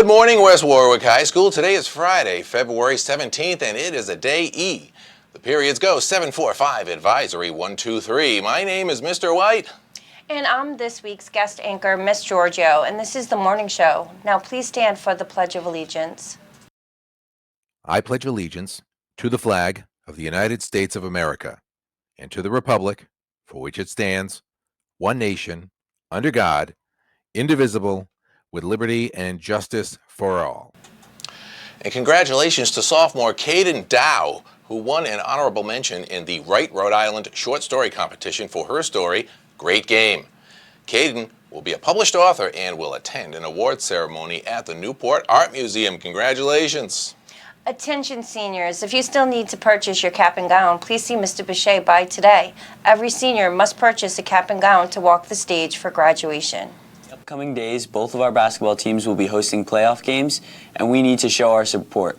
morning, West Warwick High School. Today is Friday, February 17th, and it is a day E. The periods go 7-4-5, advisory 1-2-3. My name is Mr. White. And I'm this week's guest anchor, Miss Giorgio, and this is the morning show. Now please stand for the Pledge of Allegiance. I pledge allegiance to the flag of the United States of America and to the republic for which it stands, one nation, under God, indivisible, with liberty and justice for all. And congratulations to sophomore Kaden Dao, who won an honorable mention in the Wright, Rhode Island short story competition for her story, Great Game. Kaden will be a published author and will attend an awards ceremony at the Newport Art Museum. Congratulations. Attention seniors, if you still need to purchase your cap and gown, please see Mr. Boucher by today. Every senior must purchase a cap and gown to walk the stage for graduation. Upcoming days, both of our basketball teams will be hosting playoff games, and we need to show our support.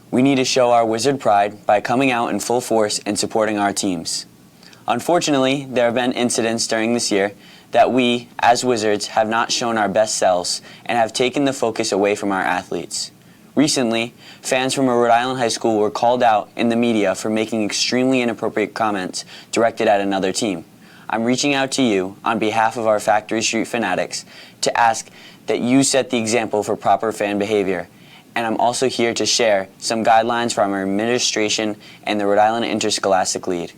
We need to show our Wizard pride by coming out in full force and supporting our teams. Unfortunately, there have been incidents during this year that we, as Wizards, have not shown our best selves and have taken the focus away from our athletes. Recently, fans from a Rhode Island high school were called out in the media for making extremely inappropriate comments directed at another team. I'm reaching out to you on behalf of our Factory Street fanatics to ask that you set the example for proper fan behavior. And I'm also here to share some guidelines from our administration and the Rhode Island Interscholastic League.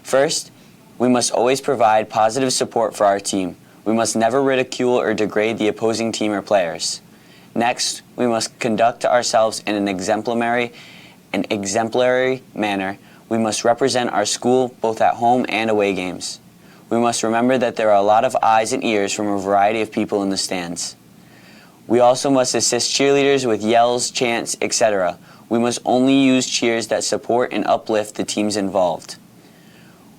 First, we must always provide positive support for our team. We must never ridicule or degrade the opposing team or players. Next, we must conduct ourselves in an exemplary manner. We must represent our school both at home and away games. We must remember that there are a lot of eyes and ears from a variety of people in the stands. We also must assist cheerleaders with yells, chants, etc. We must only use cheers that support and uplift the teams involved.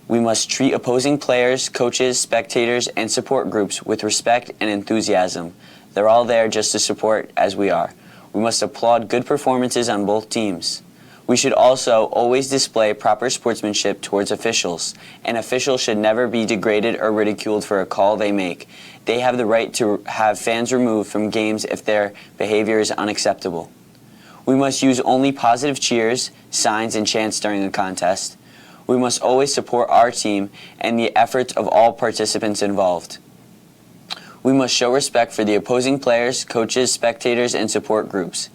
We must treat opposing players, coaches, spectators, and support groups with respect and enthusiasm. They're all there just to support as we are. We must applaud good performances on both teams. We should also always display proper sportsmanship towards officials. An official should never be degraded or ridiculed for a call they make. They have the right to have fans removed from games if their behavior is unacceptable. We must use only positive cheers, signs, and chants during a contest. We must always support our team and the efforts of all participants involved. We must show respect for the opposing players, coaches, spectators, and support groups.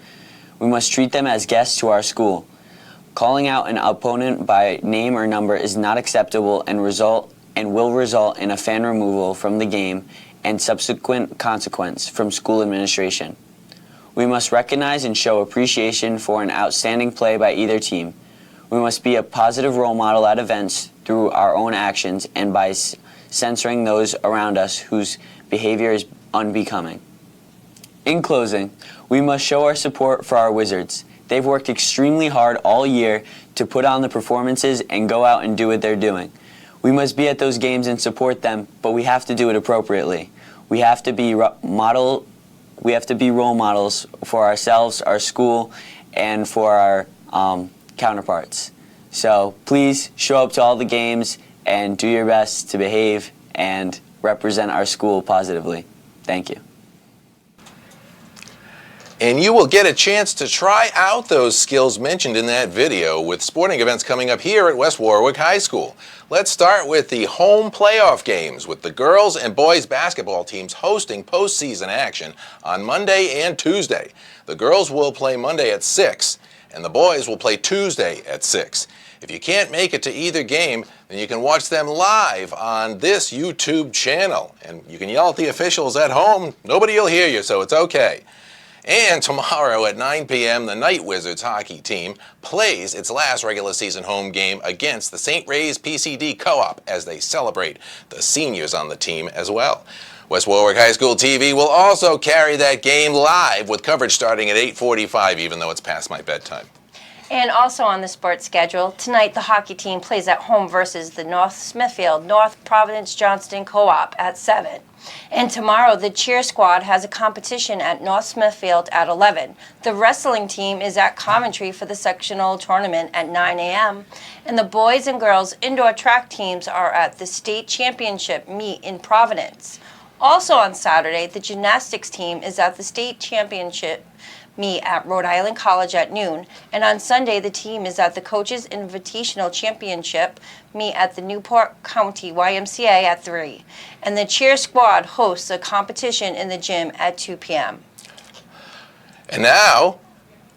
We must treat them as guests to our school. Calling out an opponent by name or number is not acceptable and will result in a fan removal from the game and subsequent consequence from school administration. We must recognize and show appreciation for an outstanding play by either team. We must be a positive role model at events through our own actions and by censoring those around us whose behavior is unbecoming. In closing, we must show our support for our Wizards. They've worked extremely hard all year to put on the performances and go out and do what they're doing. We must be at those games and support them, but we have to do it appropriately. We have to be role models for ourselves, our school, and for our counterparts. So please show up to all the games and do your best to behave and represent our school positively. Thank you. And you will get a chance to try out those skills mentioned in that video with sporting events coming up here at West Warwick High School. Let's start with the home playoff games with the girls and boys basketball teams hosting postseason action on Monday and Tuesday. The girls will play Monday at 6 and the boys will play Tuesday at 6. If you can't make it to either game, then you can watch them live on this YouTube channel. And you can yell at the officials at home. Nobody will hear you, so it's okay. And tomorrow at 9 p.m., the Night Wizards hockey team plays its last regular season home game against the St. Ray's PCD Co-op as they celebrate the seniors on the team as well. West Warwick High School TV will also carry that game live with coverage starting at 8:45, even though it's past my bedtime. And also on the sports schedule, tonight the hockey team plays at home versus the North Smithfield North Providence Johnston Co-op at 7. And tomorrow the cheer squad has a competition at North Smithfield at 11. The wrestling team is at Coventry for the sectional tournament at 9 a.m. And the boys and girls indoor track teams are at the state championship meet in Providence. Also on Saturday, the gymnastics team is at the state championship meet at Rhode Island College at noon, and on Sunday the team is at the Coaches Invitational Championship meet at the Newport County YMCA at 3, and the cheer squad hosts a competition in the gym at 2 p.m. And now,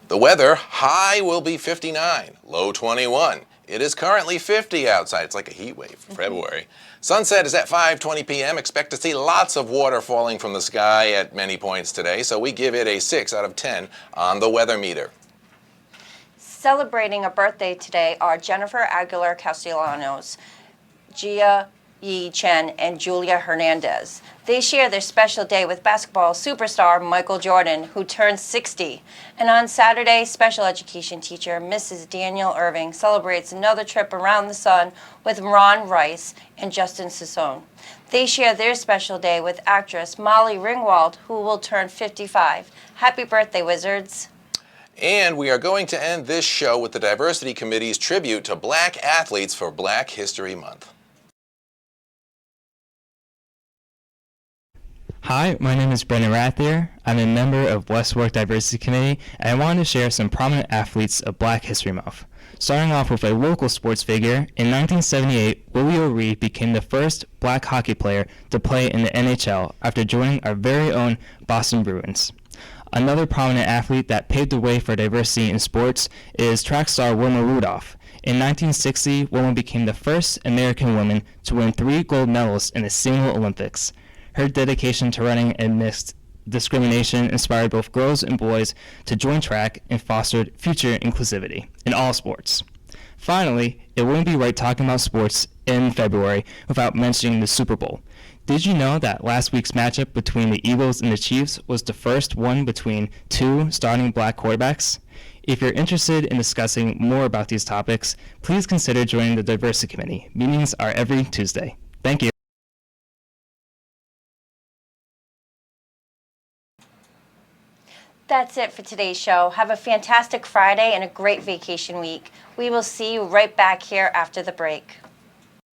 the weather, high will be 59, low 21. It is currently 50 outside. It's like a heat wave for February. Sunset is at 5:20 p.m. Expect to see lots of water falling from the sky at many points today, so we give it a 6 out of 10 on the weather meter. Celebrating a birthday today are Jennifer Aguilar Castellanos, Gia Yi Chen, and Julia Hernandez. They share their special day with basketball superstar Michael Jordan, who turns 60. And on Saturday, special education teacher Mrs. Danielle Irving celebrates another trip around the sun with Ron Rice and Justin Sisson. They share their special day with actress Molly Ringwald, who will turn 55. Happy birthday, Wizards. And we are going to end this show with the Diversity Committee's tribute to Black athletes for Black History Month. Hi, my name is Brendan Rathier. I'm a member of West Warwick Diversity Committee, and I wanted to share some prominent athletes of Black History Month. Starting off with a local sports figure, in 1978, Willie O'Ree became the first black hockey player to play in the NHL after joining our very own Boston Bruins. Another prominent athlete that paved the way for diversity in sports is track star Wilma Rudolph. In 1960, Wilma became the first American woman to win 3 gold medals in a single Olympics. Her dedication to running amidst discrimination inspired both girls and boys to join track and fostered future inclusivity in all sports. Finally, it wouldn't be right talking about sports in February without mentioning the Super Bowl. Did you know that last week's matchup between the Eagles and the Chiefs was the first one between 2 starting black quarterbacks? If you're interested in discussing more about these topics, please consider joining the Diversity Committee. Meetings are every Tuesday. Thank you. That's it for today's show. Have a fantastic Friday and a great vacation week. We will see you right back here after the break.